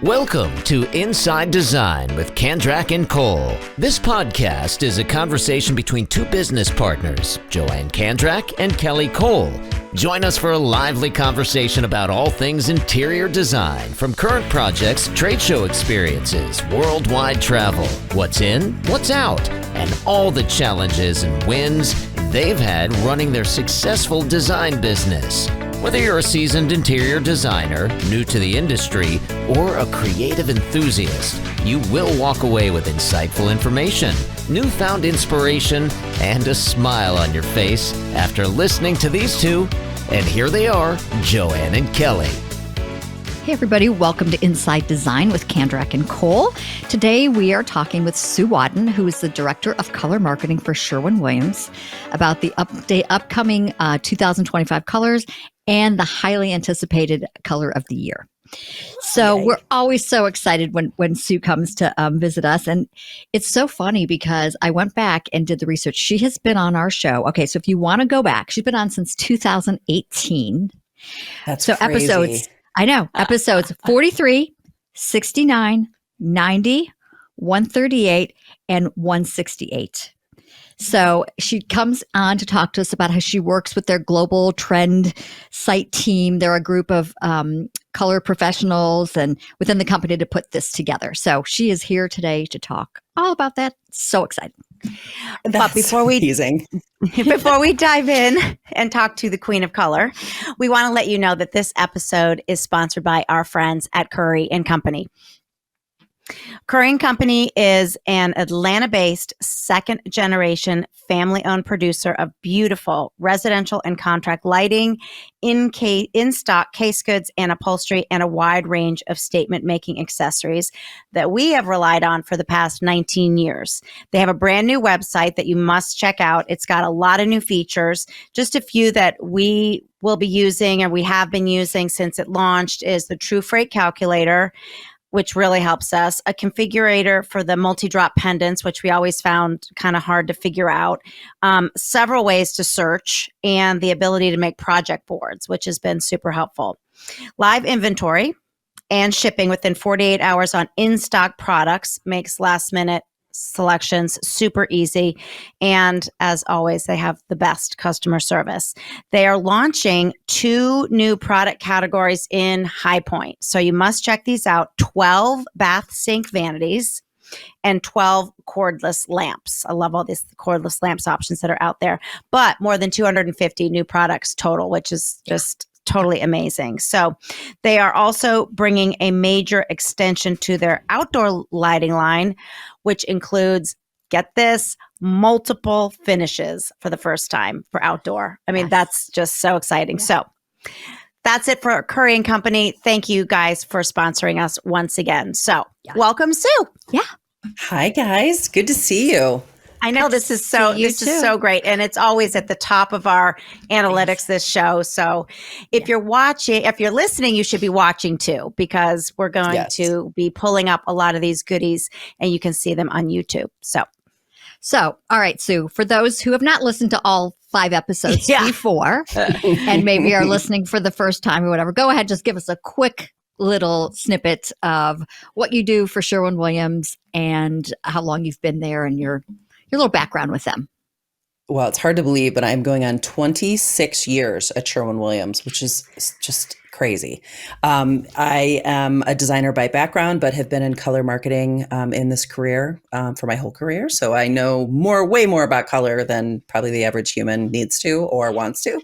Welcome to Inside Design with Kandrac and Kole. This podcast is a conversation between two business partners, Joanne Kandrac and Kelly Kole. Join us for a lively conversation about all things interior design, from current projects, trade show experiences, worldwide travel, what's in, what's out, and all the challenges and wins they've had running their successful design business. Whether you're a seasoned interior designer, new to the industry, or a creative enthusiast, you will walk away with insightful information, newfound inspiration, and a smile on your face after listening to these two. And here they are, Joanne and Kelly. Hey everybody, welcome to Inside Design with Kandrac and Kole. Today we are talking with Sue Wadden, who is the Director of Color Marketing for Sherwin Williams, about the upcoming 2025 colors and the highly anticipated color of the year. So we're always so excited when Sue comes to visit us. And it's so funny because I went back and did the research. She has been on our show. Okay, so if you want to go back, she's been on since 2018. That's so crazy. Episodes 43, 69, 90, 138, and 168. So she comes on to talk to us about how she works with their Global Trendsight Team. They're a group of color professionals and within the company to put this together. So she is here today to talk all about that. So exciting. But before we dive in and talk to the Queen of Color, we want to let you know that this episode is sponsored by our friends at Currey and Company. Currey and Company is an Atlanta-based second-generation family-owned producer of beautiful residential and contract lighting, in-stock case goods and upholstery, and a wide range of statement-making accessories that we have relied on for the past 19 years. They have a brand new website that you must check out. It's got a lot of new features. Just a few that we will be using and we have been using since it launched is the True Freight Calculator, which really helps us, a configurator for the multi-drop pendants, which we always found kind of hard to figure out, several ways to search, and the ability to make project boards, which has been super helpful. Live inventory and shipping within 48 hours on in-stock products makes last-minute selections super easy. And as always, they have the best customer service. They are launching 2 new product categories in High Point. So you must check these out: 12 bath sink vanities and 12 cordless lamps. I love all these cordless lamps options that are out there, but more than 250 new products total, which is just totally amazing. So they are also bringing a major extension to their outdoor lighting line, which includes, get this, multiple finishes for the first time for outdoor. I mean, that's just so exciting. So that's it for Currey and Company. Thank you guys for sponsoring us once again. So welcome, Sue. Yeah. Hi, guys. Good to see you. I know this is so great. And it's always at the top of our analytics, this show. So if you're listening, you should be watching too, because we're going to be pulling up a lot of these goodies and you can see them on YouTube. So, all right, Sue, for those who have not listened to all 5 episodes before and maybe are listening for the first time or whatever, go ahead, just give us a quick little snippet of what you do for Sherwin Williams and how long you've been there and your little background with them. Well, it's hard to believe, but I'm going on 26 years at Sherwin Williams, which is just crazy. I am a designer by background, but have been in color marketing in this career for my whole career. So I know way more about color than probably the average human needs to or wants to.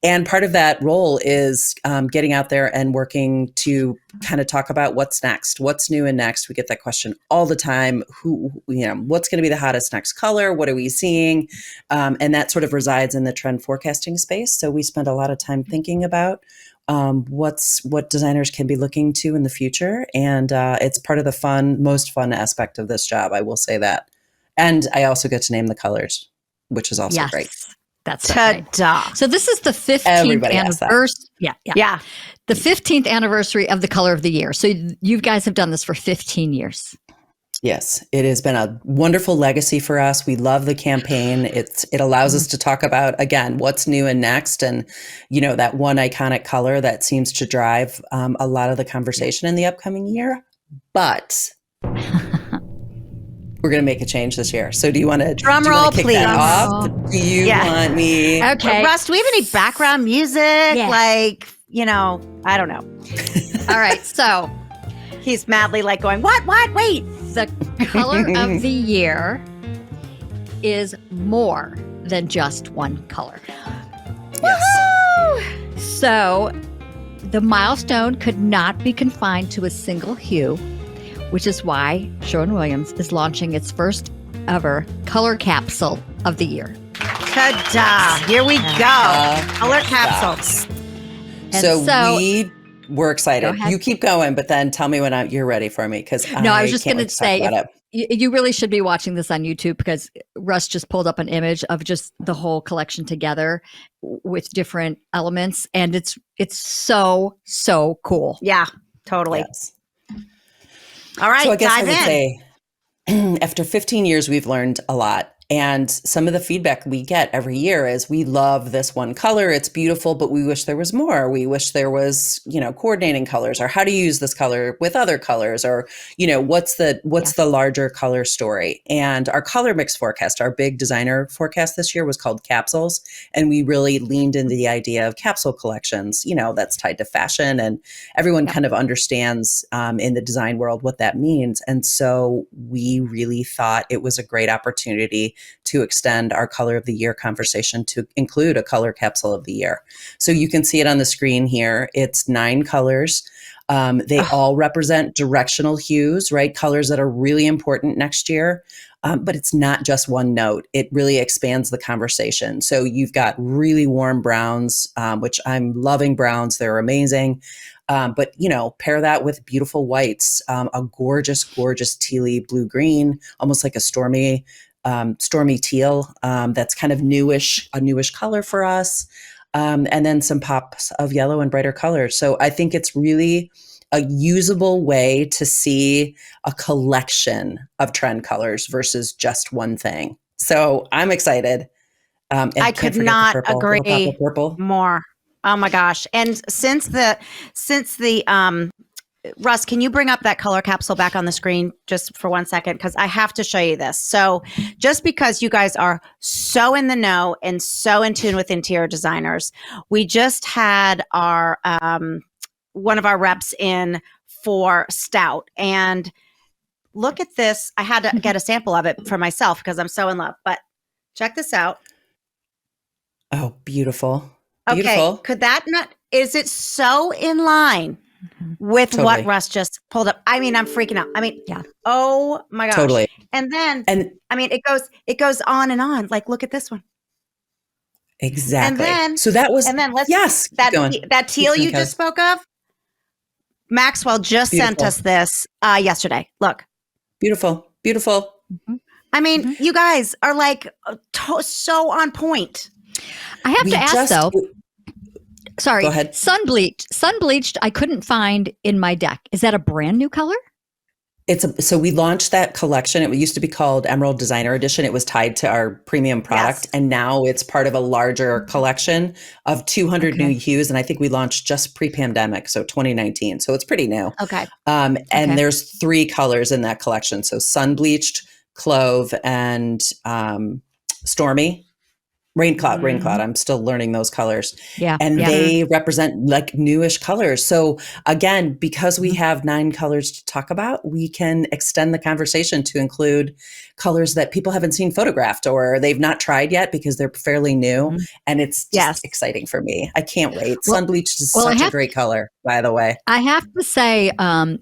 And part of that role is getting out there and working to kind of talk about what's next, what's new and next. We get that question all the time. What's going to be the hottest next color? What are we seeing? And that sort of resides in the trend forecasting space. So we spend a lot of time thinking about what designers can be looking to in the future. And it's part of the most fun aspect of this job. I will say that. And I also get to name the colors, which is also great. That's right. So this is the 15th anniversary. Yeah. The 15th anniversary of the color of the year. So you guys have done this for 15 years. Yes, it has been a wonderful legacy for us. We love the campaign. It allows us to talk about, again, what's new and next, and that one iconic color that seems to drive a lot of the conversation in the upcoming year. But we're going to make a change this year. So do you want to drum roll, kick please? That off? Do you want me? Okay, Russ, do we have any background music? Yeah. Like, I don't know. All right, so he's madly like going, what? Wait. The color of the year is more than just one color. Yes. So the milestone could not be confined to a single hue, which is why Sherwin Williams is launching its first ever Color Capsule of the year. Ta-da! Here we go. Color Capsule. So we're excited. Go ahead. You keep going, but then tell me when you're ready for me, because I was just going to say, it. you really should be watching this on YouTube, because Russ just pulled up an image of just the whole collection together with different elements, and it's so cool. Yeah, totally. Yes. All right, so I guess dive I would in. say after 15 years, we've learned a lot. And some of the feedback we get every year is, we love this one color. It's beautiful, but we wish there was more. We wish there was, coordinating colors, or how to use this color with other colors, or, what's the larger color story. And our Colormix Forecast, our big designer forecast this year, was called Capsules. And we really leaned into the idea of capsule collections, that's tied to fashion, and everyone kind of understands in the design world what that means. And so we really thought it was a great opportunity to extend our color of the year conversation to include a color capsule of the year. So you can see it on the screen here. It's 9 colors. They all represent directional hues, right? Colors that are really important next year. But it's not just one note. It really expands the conversation. So you've got really warm browns, which I'm loving browns. They're amazing. But, pair that with beautiful whites, a gorgeous tealy blue-green, almost like a stormy teal, that's kind of a newish color for us. And then some pops of yellow and brighter colors. So I think it's really a usable way to see a collection of trend colors versus just one thing. So I'm excited. I could not agree more. Oh my gosh. And since the Russ, can you bring up that color capsule back on the screen just for 1 second? Because I have to show you this. So just because you guys are so in the know and so in tune with interior designers, we just had our one of our reps in for Stout. And look at this. I had to get a sample of it for myself because I'm so in love. But check this out. Oh, beautiful. Okay. Beautiful. Could that not, is it so in line with what Russ just pulled up? I mean, I'm freaking out. I mean, yeah. Oh my gosh. Totally. And I mean, it goes on and on. Like, look at this one. Exactly. And then yes, that teal you just spoke of, Maxwell just sent us this yesterday. Look. Beautiful. Mm-hmm. I mean, you guys are like so on point. I have to ask though. Sorry. Go ahead. Sun bleached. I couldn't find in my deck. Is that a brand new color? So we launched that collection. It used to be called Emerald Designer Edition. It was tied to our premium product. Yes. And now it's part of a larger collection of 200 new hues. And I think we launched just pre-pandemic. So 2019. So it's pretty new. Okay. And there's 3 colors in that collection. So sun bleached, clove, and stormy. Rain cloud. I'm still learning those colors. Yeah. And they represent like newish colors. So again, because we have 9 colors to talk about, we can extend the conversation to include colors that people haven't seen photographed or they've not tried yet because they're fairly new. And it's just exciting for me. I can't wait. Sun bleached is such a great color, by the way. I have to say,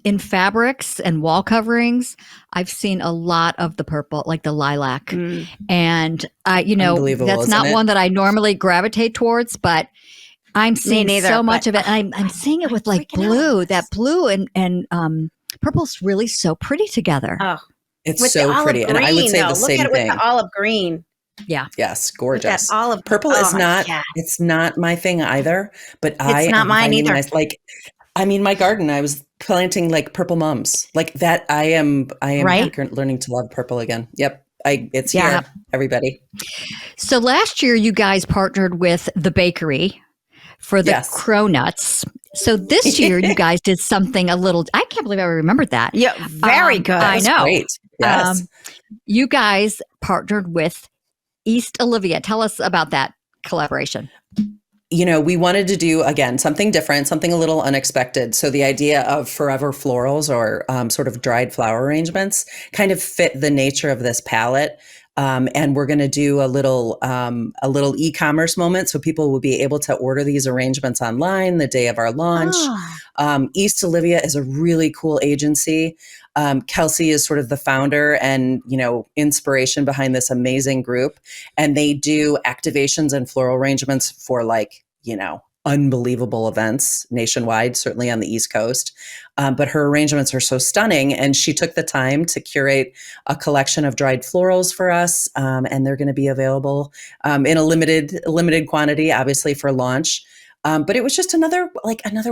in fabrics and wall coverings, I've seen a lot of the purple, like the lilac. And that's not one that I normally gravitate towards, but I'm seeing so much of it. I'm seeing it with like blue. That blue and purple's really so pretty together. Oh, it's so pretty. Green, and I would say the same thing. Look at it with the olive green. Yeah. Yes, gorgeous. That olive purple is not. God. It's not my thing either. But it's not mine either. I mean, my garden, I was planting like purple mums like that. I am Right? learning to love purple again. Yep. It's Yeah. here, everybody. So last year, you guys partnered with the bakery for the Yes. cronuts. So this year, you guys did something a little. I can't believe I remembered that. Yeah, very good. I know. Great. Yes. You guys partnered with East Olivia. Tell us about that collaboration. We wanted to do, again, something different, something a little unexpected. So the idea of forever florals or sort of dried flower arrangements kind of fit the nature of this palette. And we're going to do a little e-commerce moment. So people will be able to order these arrangements online the day of our launch. East Olivia is a really cool agency. Kelsey is sort of the founder and, inspiration behind this amazing group. And they do activations and floral arrangements for unbelievable events nationwide, certainly on the East Coast. But her arrangements are so stunning. And she took the time to curate a collection of dried florals for us. And they're going to be available in a limited quantity, obviously, for launch. But it was just another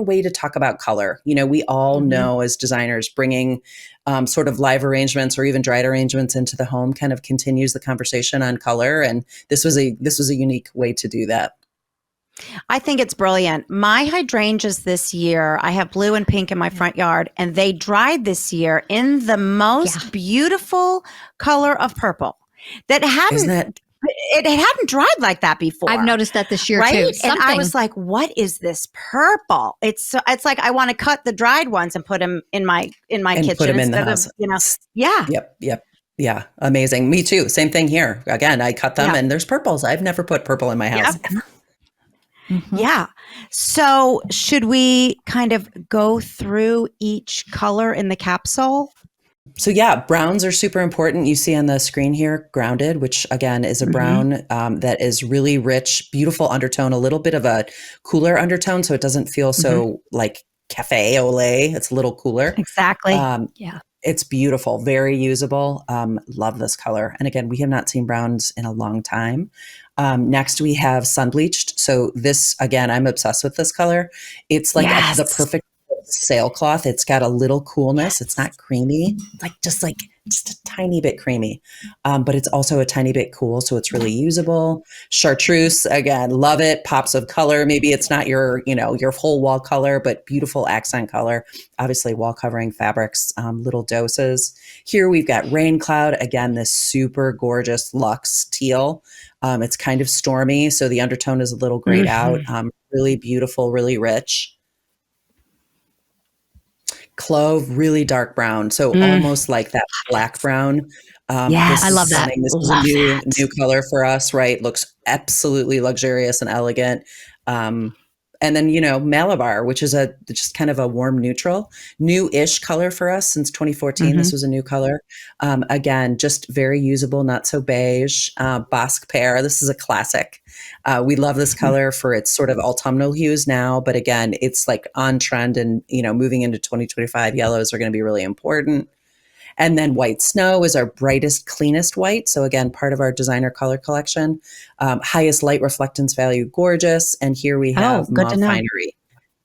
way to talk about color. We all know as designers, bringing sort of live arrangements or even dried arrangements into the home kind of continues the conversation on color. And this was a unique way to do that. I think it's brilliant. My hydrangeas this year, I have blue and pink in my front yard, and they dried this year in the most beautiful color of purple that hadn't dried like that before. I've noticed that this year right? too. And I was like, "What is this purple?" It's like I want to cut the dried ones and put them in my kitchen put them in the instead house. of yeah. Yep. Yeah, amazing. Me too. Same thing here. Again, I cut them and there's purples. I've never put purple in my house. Yep. Yeah. So should we kind of go through each color in the capsule? So yeah, browns are super important. You see on the screen here, grounded, which again is a brown that is really rich, beautiful undertone, a little bit of a cooler undertone. So it doesn't feel so like cafe au lait. It's a little cooler. Exactly. Yeah. It's beautiful, very usable. Love this color. And again, we have not seen browns in a long time. Next, we have sun bleached. So this, again, I'm obsessed with this color. It's like the perfect sailcloth. It's got a little coolness. It's not creamy, just a tiny bit creamy, but it's also a tiny bit cool. So it's really usable. Chartreuse, again, love it. Pops of color. Maybe it's not your whole wall color, but beautiful accent color. Obviously, wall covering fabrics, little doses. Here we've got rain cloud. Again, this super gorgeous luxe teal. It's kind of stormy, so the undertone is a little grayed out. Really beautiful, really rich. Clove, really dark brown, so almost like that black brown. I love that. This is a new color for us, right? Looks absolutely luxurious and elegant. And then, Malabar, which is just kind of a warm neutral, new-ish color for us since 2014. This was a new color. Again, just very usable, not so beige. Bosque pear, this is a classic. We love this color for its sort of autumnal hues now, but again, it's like on trend and, moving into 2025, yellows are going to be really important. And then white snow is our brightest, cleanest white. So again, part of our designer color collection. Highest light reflectance value, gorgeous. And here we have mauve finery,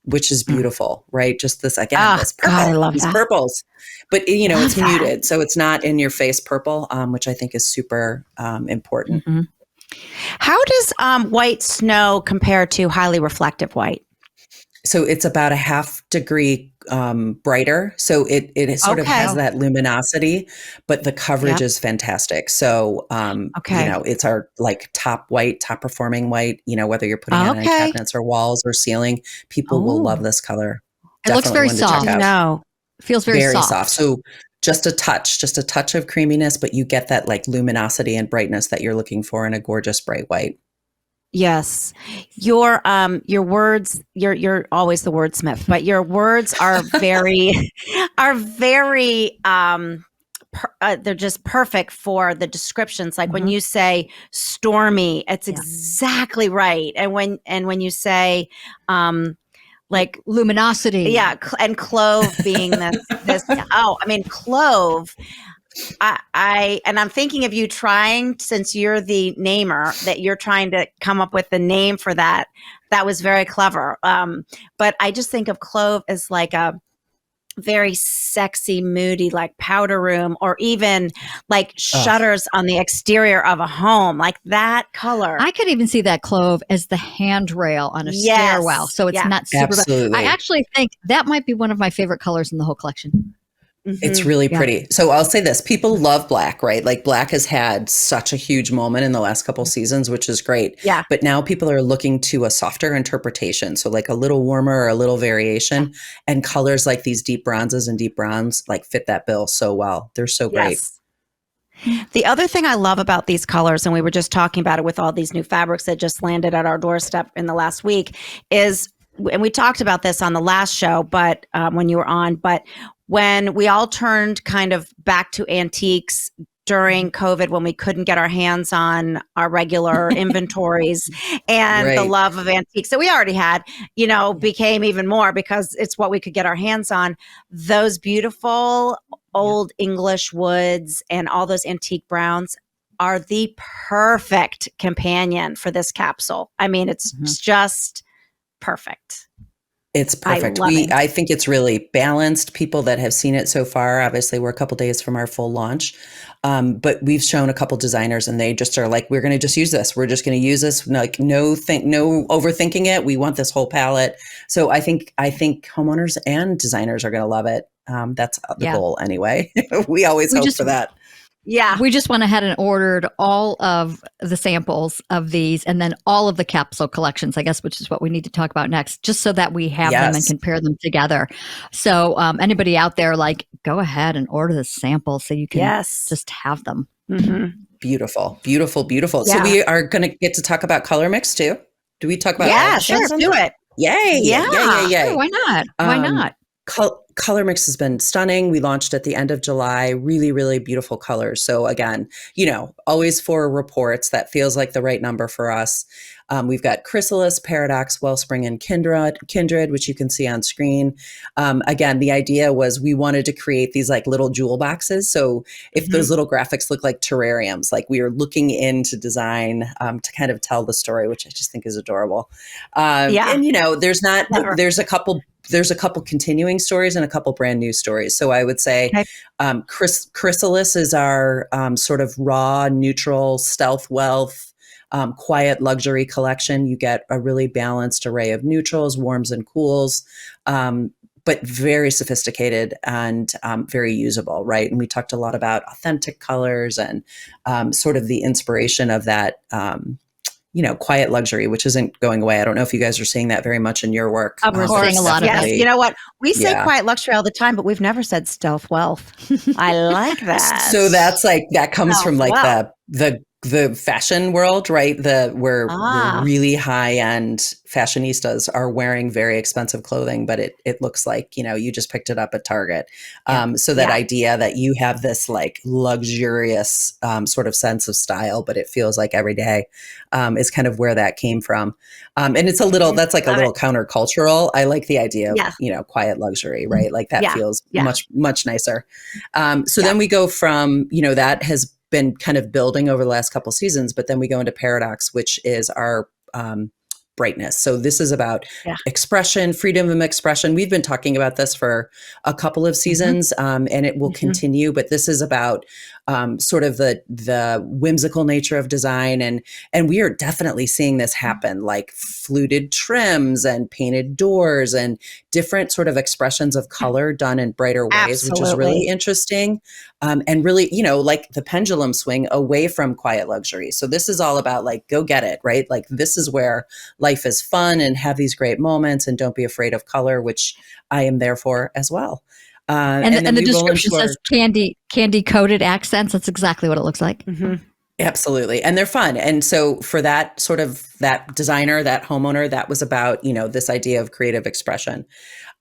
which is beautiful, right? Just this, again, this purple, God, I love these that. purples. But, it's muted. So it's not in your face purple, which I think is super important. How does white snow compare to highly reflective white? So it's about a 0.5 degree brighter. So it sort of has that luminosity, but the coverage is fantastic. So, it's our top white, top performing white, whether you're putting it on cabinets or walls or ceiling, people will love this color. It looks very soft. No, feels very soft. So just a touch of creaminess, but you get that luminosity and brightness that you're looking for in a gorgeous bright white. Yes. Your words, you're always the wordsmith, but your words are they're just perfect for the descriptions. Like when you say stormy, it's exactly right. And when you say, luminosity. And clove being this clove. I'm thinking of you trying, since you're the namer, that you're trying to come up with the name for that That was very clever. But I just think of clove as like a very sexy, moody, like powder room, or even like shutters on the exterior of a home, like that color. I could even see that clove as the handrail on a stairwell. So it's not super. Absolutely. I actually think that might be one of my favorite colors in the whole collection. It's really pretty. So I'll say this, people love black, right? Like black has had such a huge moment in the last couple seasons, which is great. Yeah. But now people are looking to a softer interpretation. So like a little warmer or a little variation, and colors like these deep bronzes and deep browns like fit that bill so well. They're so great. The other thing I love about these colors, and we were just talking about it with all these new fabrics that just landed at our doorstep in the last week, is, and we talked about this on the last show, but when you were on, but when we all turned kind of back to antiques during COVID, when we couldn't get our hands on our regular inventories, and the love of antiques that we already had, became even more because it's what we could get our hands on. Those beautiful old English woods and all those antique browns are the perfect companion for this capsule. I mean, it's just perfect. It's perfect. I think it's really balanced. People that have seen it so far, obviously we're a couple days from our full launch, but we've shown a couple designers and they just are like, we're going to just use this. We're just going to use this. Like no overthinking it. We want this whole palette. So I think homeowners and designers are going to love it. That's the goal anyway. We always hope for that. Yeah. We just went ahead and ordered all of the samples of these and then all of the capsule collections, I guess, which is what we need to talk about next, just so that we have them and compare them together. So anybody out there, like, go ahead and order the samples so you can just have them. Mm-hmm. Beautiful, beautiful, beautiful. Yeah. So we are going to get to talk about Colormix too. Do we talk about sure, do it. Yay. Yeah. Sure, why not? Why not? Colormix has been stunning. We launched at the end of July, really, really beautiful colors. So again, always for reports, that feels like the right number for us. We've got Chrysalis, Paradox, Wellspring, and Kindred, which you can see on screen. Again, the idea was we wanted to create these like little jewel boxes. So if those little graphics look like terrariums, like we are looking into design to kind of tell the story, which I just think is adorable. And there's a couple continuing stories and a couple brand new stories. So I would say Chrysalis is our sort of raw, neutral, stealth wealth, quiet luxury collection. You get a really balanced array of neutrals, warms and cools, but very sophisticated and very usable, right? And we talked a lot about authentic colors and sort of the inspiration of that quiet luxury, which isn't going away. I don't know if you guys are seeing that very much in your work. We're seeing a lot of it. You know what? We say quiet luxury all the time, but we've never said stealth wealth. I like that. So that's like, that comes from like the fashion world, right? Where really high end fashionistas are wearing very expensive clothing, but it looks like, you just picked it up at Target. So that idea that you have this like luxurious sort of sense of style, but it feels like every day is kind of where that came from. And it's that's like a little countercultural. I like the idea of, quiet luxury, right? Like that feels much, much nicer. Then we go from, that has been kind of building over the last couple seasons, but then we go into Paradox, which is our brightness. So this is about expression, freedom of expression. We've been talking about this for a couple of seasons, and it will continue, but this is about sort of the whimsical nature of design. And we are definitely seeing this happen, like fluted trims and painted doors and different sort of expressions of color done in brighter ways, which is really interesting. And really, like the pendulum swing away from quiet luxury. So this is all about like, go get it, right? Like this is where life is fun and have these great moments and don't be afraid of color, which I am there for as well. And the description says candy coated accents. That's exactly what it looks like. Mm-hmm. Absolutely. And they're fun. And so for that sort of that designer, that homeowner, that was about, this idea of creative expression.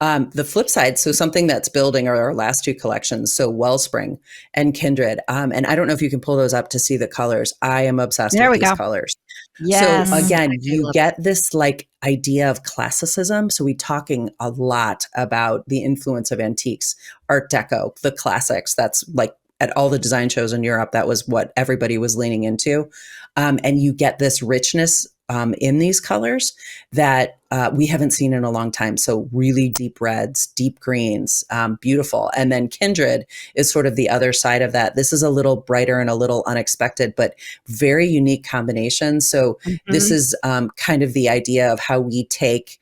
The flip side, so something that's building are our last two collections. So Wellspring and Kindred. And I don't know if you can pull those up to see the colors. I am obsessed with these colors. Yes. So again, you get this like idea of classicism. So we're talking a lot about the influence of antiques, Art Deco, the classics. That's like at all the design shows in Europe, that was what everybody was leaning into. And you get this richness in these colors that we haven't seen in a long time. So really deep reds, deep greens, beautiful. And then Kindred is sort of the other side of that. This is a little brighter and a little unexpected, but very unique combination. So this is kind of the idea of how we take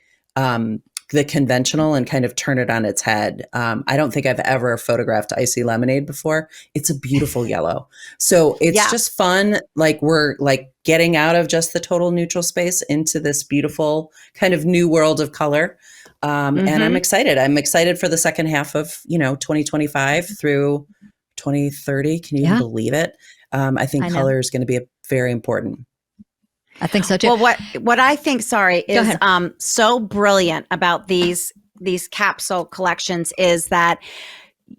the conventional and kind of turn it on its head. I don't think I've ever photographed icy lemonade before. It's a beautiful yellow. So it's just fun. Like we're like getting out of just the total neutral space into this beautiful kind of new world of color. And I'm excited. I'm excited for the second half of, 2025 through 2030. Can you even believe it? I think color is going to be very important. I think so too. Well, what I think, is so brilliant about these capsule collections is that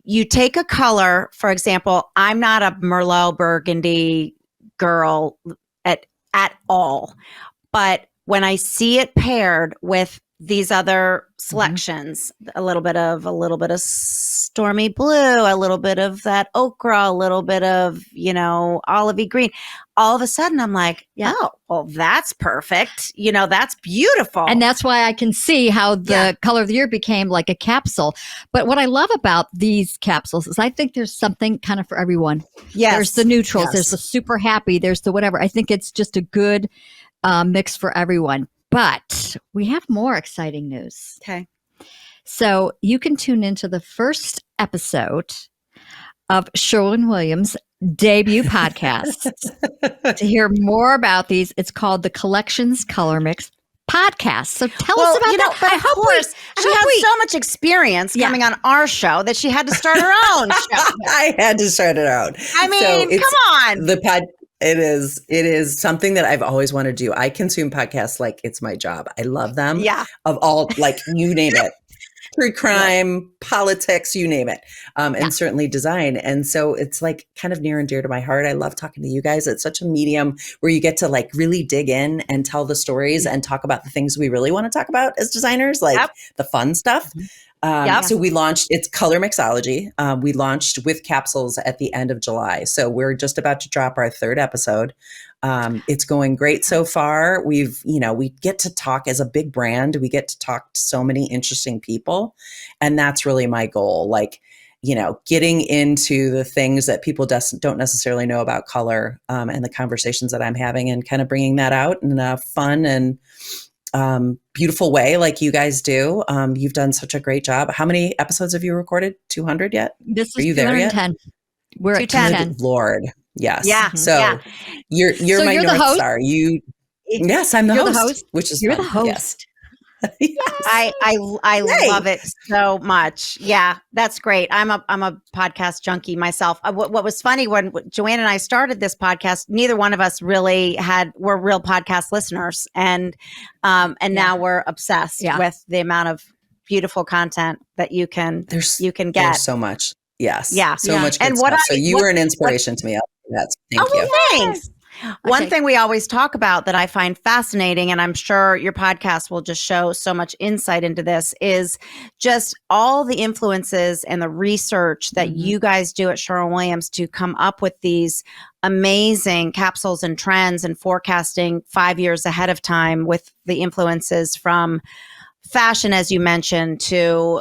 you take a color, for example, I'm not a Merlot Burgundy girl at all, but when I see it paired with these other selections, a little bit of stormy blue, a little bit of that ochre, a little bit of, olivey green. All of a sudden I'm like, oh, well, that's perfect. That's beautiful. And that's why I can see how the color of the year became like a capsule. But what I love about these capsules is I think there's something kind of for everyone. Yes. There's the neutrals, there's the super happy, there's the whatever. I think it's just a good mix for everyone. But we have more exciting news. Okay. So you can tune into the first episode of Sherwin Williams' debut podcast to hear more about these. It's called the Collections Colormix Podcast. So tell us about that. But of course, she has so much experience coming on our show that she had to start her own show. I had to start it out. I mean, come on. It is something that I've always wanted to do. I consume podcasts like it's my job. I love them. Yeah. Of all, like you name it. True crime, politics, you name it. And certainly design. And so it's like kind of near and dear to my heart. I love talking to you guys. It's such a medium where you get to like really dig in and tell the stories and talk about the things we really want to talk about as designers, like the fun stuff. So we launched, it's Color Mixology. We launched with capsules at the end of July. So we're just about to drop our third episode. It's going great so far. We get to talk as a big brand. We get to talk to so many interesting people. And that's really my goal. Like, getting into the things that people don't necessarily know about color, and the conversations that I'm having and kind of bringing that out in a fun and beautiful way like you guys do. You've done such a great job. How many episodes have you recorded? 200 yet? This Are you is there yet? 210. We're at 210. Lord. Yes. Yeah. So you're my North Star. Yes, I'm the host. Which is you're fun. the host. Yes. I love it so much. Yeah, that's great. I'm a podcast junkie myself. What was funny when Joanne and I started this podcast, neither one of us really were real podcast listeners, and now we're obsessed with the amount of beautiful content that you can get. There's so much. Yes. Yeah. So much good stuff. So you were an inspiration to me. Thank you. Thanks. One thing we always talk about that I find fascinating, and I'm sure your podcast will just show so much insight into this, is just all the influences and the research that you guys do at Sherwin Williams to come up with these amazing capsules and trends and forecasting 5 years ahead of time with the influences from fashion, as you mentioned, to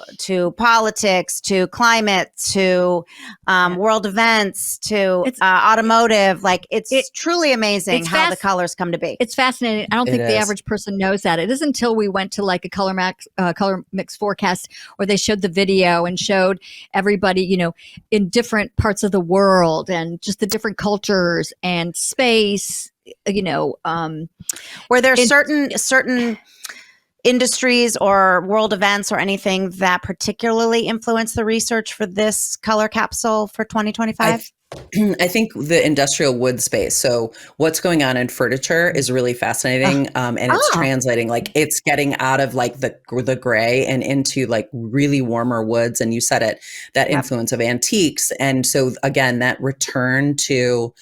politics, to climate, to world events, to automotive. Like it's truly amazing how the colors come to be. It's fascinating. I don't think the average person knows that. It isn't until we went to like a Colormix Forecast where they showed the video and showed everybody, in different parts of the world and just the different cultures and space, where there's certain industries or world events or anything that particularly influence the research for this color capsule for 2025? I think the industrial wood space. So what's going on in furniture is really fascinating. And it's translating, like it's getting out of like the gray and into like really warmer woods. And you said it, that influence of antiques. And so again, that return to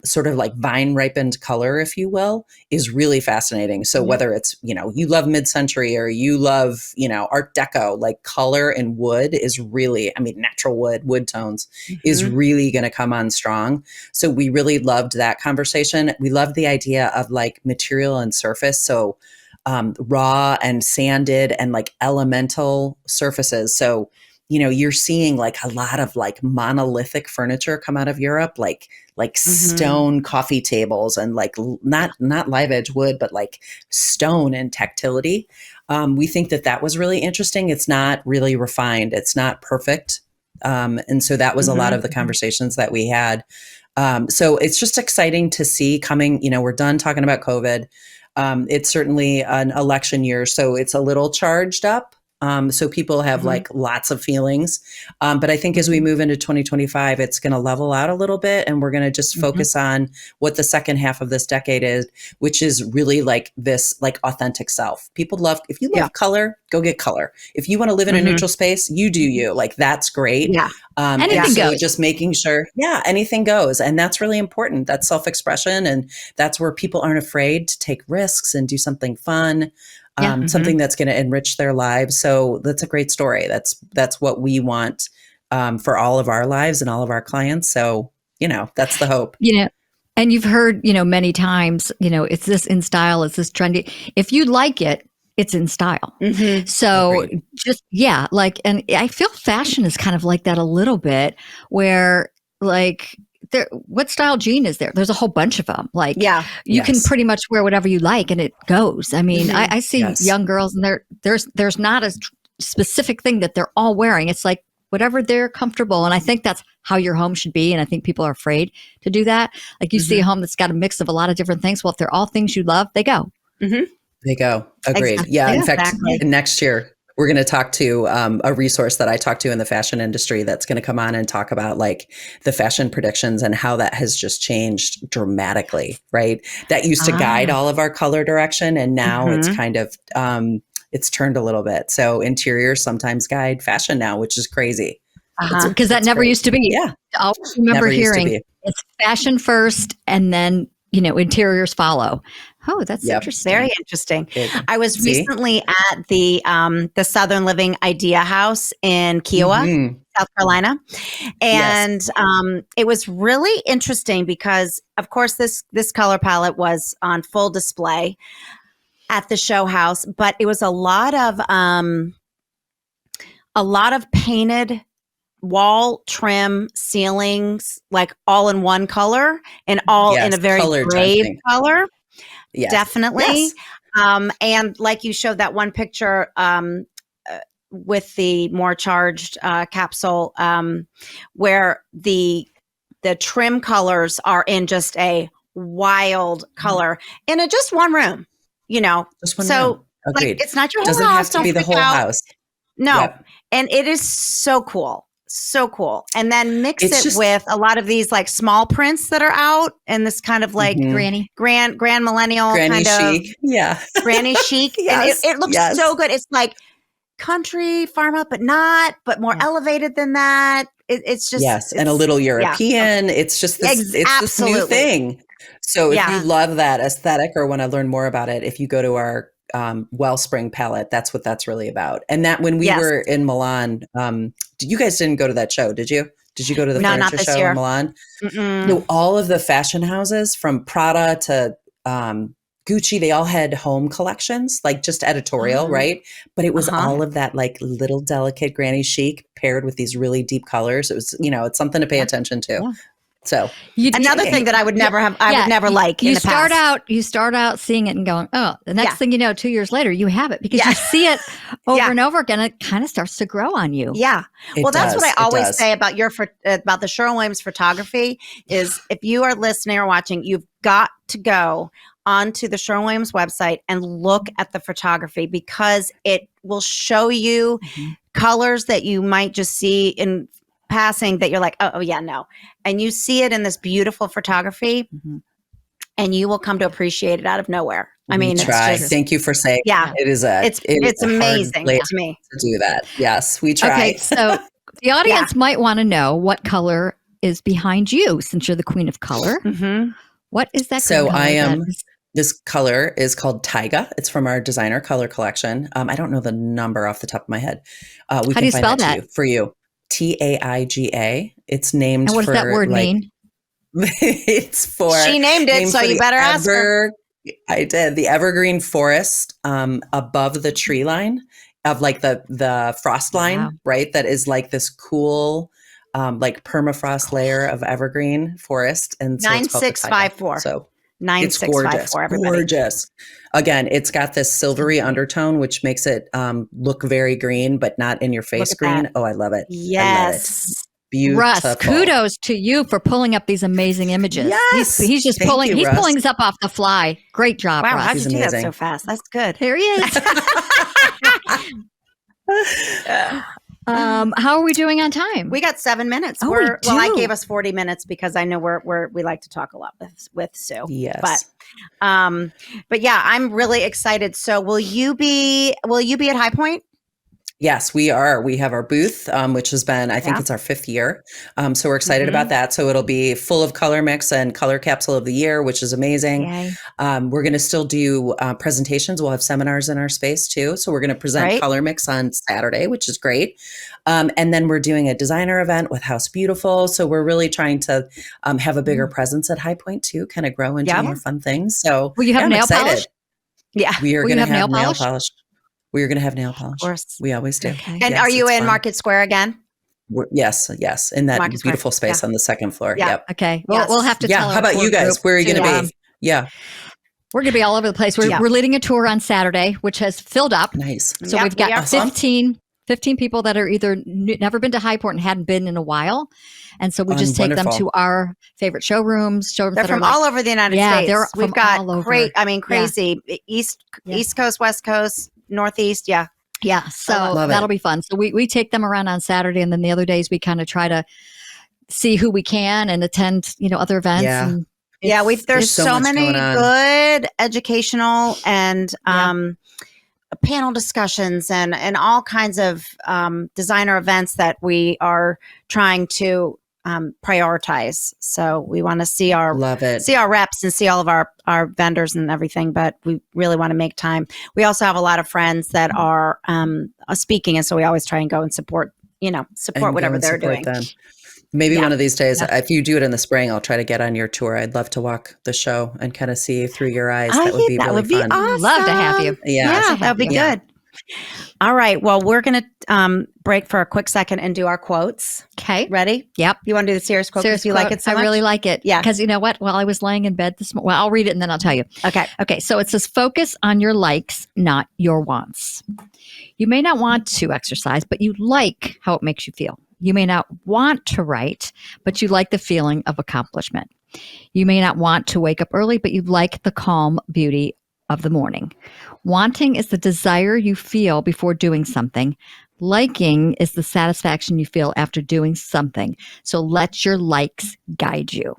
sort of like vine ripened color, if you will, is really fascinating. So whether it's, you love mid-century or you love, Art Deco, like color and wood is really, natural wood tones is really going to come on strong. So we really loved that conversation. We loved the idea of like material and surface. So raw and sanded and like elemental surfaces. So, you're seeing like a lot of like monolithic furniture come out of Europe, like stone coffee tables and like not live edge wood, but like stone and tactility. We think that was really interesting. It's not really refined. It's not perfect. And so that was a lot of the conversations that we had. So it's just exciting to see coming, we're done talking about COVID. It's certainly an election year, so it's a little charged up. So people have like lots of feelings. But I think as we move into 2025, it's going to level out a little bit, and we're going to just focus on what the second half of this decade is, which is really like this like authentic self. People love, if you love color, go get color. If you want to live in a neutral space, you do you. Like that's great. Yeah. Anything goes. Just making sure, anything goes. And that's really important. That's self-expression. And that's where people aren't afraid to take risks and do something fun. Something that's going to enrich their lives. So that's a great story. That's what we want for all of our lives and all of our clients. So, that's the hope. And you've heard, many times, it's this in style, it's this trendy. If you like it, it's in style. So agreed. And I feel fashion is kind of like that a little bit, where like, what style jean is there? There's a whole bunch of them. Like, you can pretty much wear whatever you like and it goes. I mean, I see young girls and there's not a specific thing that they're all wearing. It's like whatever they're comfortable. And I think that's how your home should be. And I think people are afraid to do that. Like you see a home that's got a mix of a lot of different things. Well, if they're all things you love, they go. They go. Agreed. Exactly. Yeah. In fact, next year, we're going to talk to a resource that I talked to in the fashion industry that's going to come on and talk about like the fashion predictions and how that has just changed dramatically, right? That used to guide all of our color direction. And now it's kind of, it's turned a little bit. So interiors sometimes guide fashion now, which is crazy. Because that never used to be. Yeah. I always remember hearing it's fashion first and then, interiors follow. Oh, that's interesting. Very interesting. I was recently at the Southern Living Idea House in Kiowa, South Carolina. And it was really interesting because, of course, this color palette was on full display at the show house, but it was a lot of painted wall trim ceilings, like all in one color and all in a very brave color. Yes. Definitely. Yes. And like you showed that one picture with the more charged capsule where the trim colors are in just a wild color in just one room, Just one room. Agreed. Like, it's not your whole Doesn't house. have to be the whole house. No. And it is so cool. So cool. And then mix it with a lot of these like small prints that are out and this kind of like grand millennial granny kind chic. Of granny chic. Yes. And it looks so good. It's like country farm up, but more elevated than that. It's just and a little European. It's just this, this new thing. So if you love that aesthetic or want to learn more about it, if you go to our Wellspring palette, that's what that's really about. And that when we were in Milan, you guys didn't go to that show, did you? Did you go to the furniture show in Milan? No, all of the fashion houses from Prada to Gucci, they all had home collections, like just editorial, right? But it was all of that like little delicate granny chic paired with these really deep colors. It was, it's something to pay attention to. Yeah. So another thing that I would never have, I would never like. You start out seeing it and going, oh, the next thing you know, 2 years later, you have it because you see it over and over again. It kind of starts to grow on you. Yeah. Well, that's what I always say about about the Sherwin Williams photography is if you are listening or watching, you've got to go onto the Sherwin Williams website and look at the photography because it will show you colors that you might just see in passing that you're like, oh yeah, no. And you see it in this beautiful photography and you will come to appreciate it out of nowhere. I mean, it's just, thank you for saying it is it's amazing to me to do that. Yes, we try. Okay, so the audience might want to know what color is behind you, since you're the queen of color. Mm-hmm. What is that? So color I am. that is- This color is called Taiga. It's from our designer color collection. I don't know the number off the top of my head. How do you spell that? For you. Taiga. It's named And what for does that word mean? It's for She named it, so you better ask her. I did. The evergreen forest above the tree line of like the frost line, Wow. right? That is like this cool like permafrost layer of evergreen forest. And so it's called the Taiga. 9654. So it's 9654, everybody. gorgeous. Again, it's got this silvery undertone, which makes it look very green, but not in your face Look at green. that. Oh, I love it. Yes. Beautiful. Russ, kudos to you for pulling up these amazing images. Yes. He's just Thank pulling. you, he's Russ. pulling this up off the fly. Great job, Wow, Russ. how'd you He's do that amazing. so fast? That's good. Here he is. How are we doing on time? We got 7 minutes. Oh, we Well, I do. gave us 40 minutes because I know we like to talk a lot with Sue. Yes. But yeah, I'm really excited. So will you be at High Point? Yes, we are. We have our booth, which has been, I think Yeah. it's our 5th year. So we're excited Mhm. about that. So it'll be full of Colormix and Color Capsule of the Year, which is amazing. Yay. We're going to still do presentations. We'll have seminars in our space too. So we're going to present Great. Colormix on Saturday, which is great. And then we're doing a designer event with House Beautiful. So we're really trying to have a bigger presence at High Point too, kind of grow into Yeah. more fun things. So Will you have I'm nail excited. polish? Yeah. We are Will you going to have have nail nail polish? polish. We are going to have nail polish. Of course. We always do. Okay. And Yes, are you it's in fun. Market Square again? Yes, in that Market Square, beautiful space on the second floor. Yeah. Yep. Okay. Yes. We'll have to Yeah. tell How our about tour you guys? group Where are you going to to, be? Yeah. We're going to be all over the place. Yeah. We're leading a tour on Saturday, which has filled up. Nice. So Yep, we've got we are. 15 people that are either never been to High Point and hadn't been in a while. And so we just take them Wonderful. to our favorite showrooms They're that from are like, all over the United Yeah, States. they're We've from got all over. crazy East Coast, West Coast, Northeast. Yeah. yeah. So Love it. that'll be fun. So we take them around on Saturday, and then the other days we kind of try to see who we can and attend, other events. Yeah. And Yeah, there's it's so so much many going on. good educational and panel discussions and all kinds of designer events that we are trying to prioritize. So we want to see our Love it. reps and see all of our vendors and everything, but we really want to make time. We also have a lot of friends that are speaking, and so we always try and go and support And whatever go and they're support doing. them. Maybe Yeah. one of these days, Yeah. if you do it in the spring, I'll try to get on your tour. I'd love to walk the show and kind of see through your eyes. Oh, That would be yeah, that really would be fun. awesome. Love to have you. Yeah. That would be Yeah. good. All right. Well, we're going to break for a quick second and do our quotes. Okay. Ready? Yep. You want to do the serious quote? Serious Because you quote. like it so much? I really like it. Yeah. Because you know what? While I was laying in bed this morning, I'll read it and then I'll tell you. Okay. Okay, so it says focus on your likes, not your wants. You may not want to exercise, but you like how it makes you feel. You may not want to write, but you like the feeling of accomplishment. You may not want to wake up early, but you like the calm beauty of the morning. Wanting is the desire you feel before doing something. Liking is the satisfaction you feel after doing something. So let your likes guide you.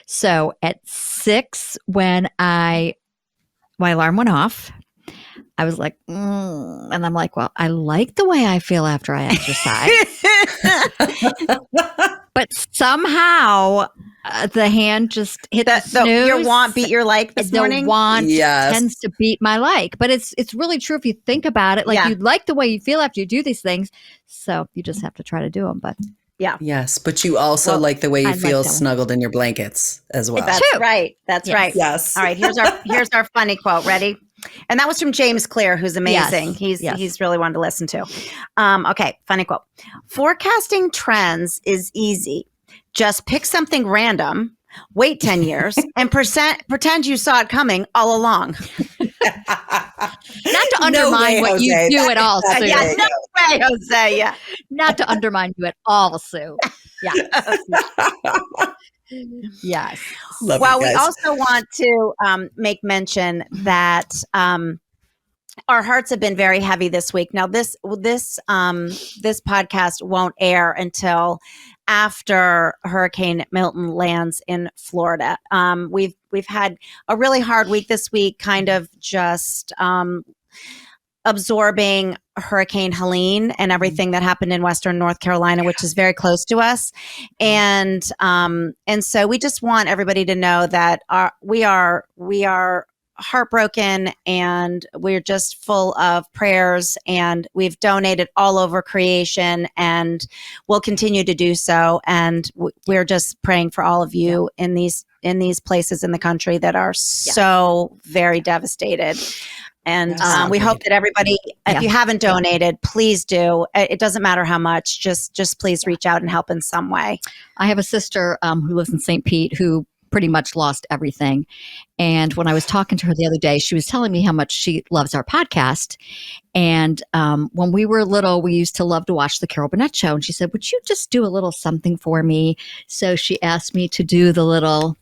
So at 6, when my alarm went off, I was like, and I'm like, well, I like the way I feel after I exercise. But somehow the hand just hit the snooze. Your want beat your like this morning? The want Yes. tends to beat my like. But it's really true if you think about it. Like Yeah. you like the way you feel after you do these things. So you just have to try to do them. But Yes. But you also Well, like the way you I like feel that one. snuggled in your blankets as well. That's True. right. That's Yes. right. Yes. All right. Here's our funny quote. Ready? And that was from James Clear, who's amazing. Yes. He's really one to listen to. Okay. Funny quote. Forecasting trends is easy. Just pick something random, wait 10 years, and pretend you saw it coming all along. not to undermine what you do at all, Sue. Yeah, no way, Jose. Yeah. Not to undermine you at all, Sue. Yeah. Yes. Love Well, you we guys. also want to make mention that our hearts have been very heavy this week. Now, this podcast won't air until after Hurricane Milton lands in Florida. We've had a really hard week this week, kind of just absorbing Hurricane Helene and everything that happened in Western North Carolina, which is very close to us. And so we just want everybody to know that we are heartbroken, and we're just full of prayers, and we've donated all over creation, and we'll continue to do so. And we're just praying for all of you in these places in the country that are so very devastated. And we hope that everybody, if you haven't donated, please do. It doesn't matter how much, just please reach out and help in some way. I have a sister who lives in St. Pete who pretty much lost everything. And when I was talking to her the other day, she was telling me how much she loves our podcast. And when we were little, we used to love to watch the Carol Burnett show. And she said, would you just do a little something for me? So she asked me to do the little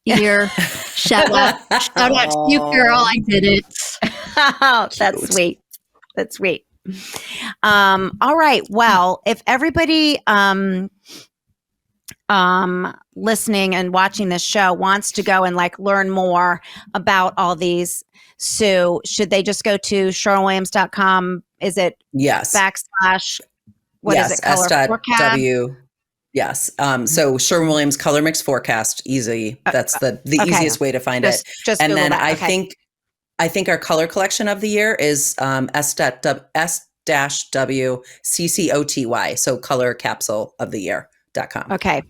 ear shout out to you, girl. I did it. Oh, that's sweet. That's sweet. All right. Well, if everybody listening and watching this show wants to go and learn more about all these, Sue, should they just go to SherwinWilliams.com? Is it backslash? What is it? Color Forecast? Yes. So Sherwin Williams Colormix Forecast, easy. That's the easiest way to find it. Just and Google then that. I think our color collection of the year is S-WCCOTY. So Color Capsule of the Year.com. Okay.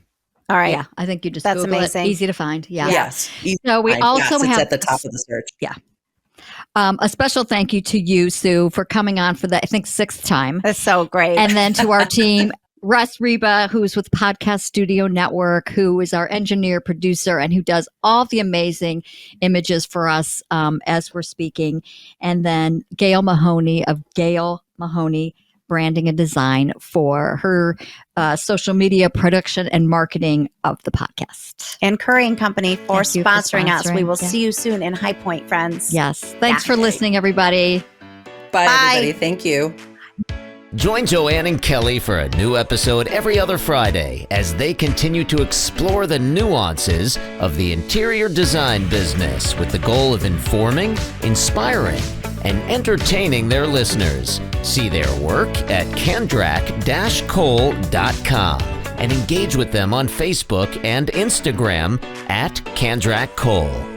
All right. Yeah, I think you just That's Google amazing. It. Easy to find. Yeah. Yes. So we also it's have at the top of the search. Yeah. A special thank you to you, Sue, for coming on for the, I think, 6th time. That's so great. And then to our team, Russ Reba, who's with Podcast Studio Network, who is our engineer, producer, and who does all the amazing images for us as we're speaking. And then Gail Mahoney of Gail Mahoney Branding and Design for her social media production and marketing of the podcast. And Currey and Company for Thank you for sponsoring us. We will sponsoring. see you soon in High Point, friends. Yes. Thanks for listening, everybody. Bye, everybody. Thank you. Join Joanne and Kelly for a new episode every other Friday as they continue to explore the nuances of the interior design business with the goal of informing, inspiring, and entertaining their listeners. See their work at Kandrac-Kole.com and engage with them on Facebook and Instagram at Kandrac Kole.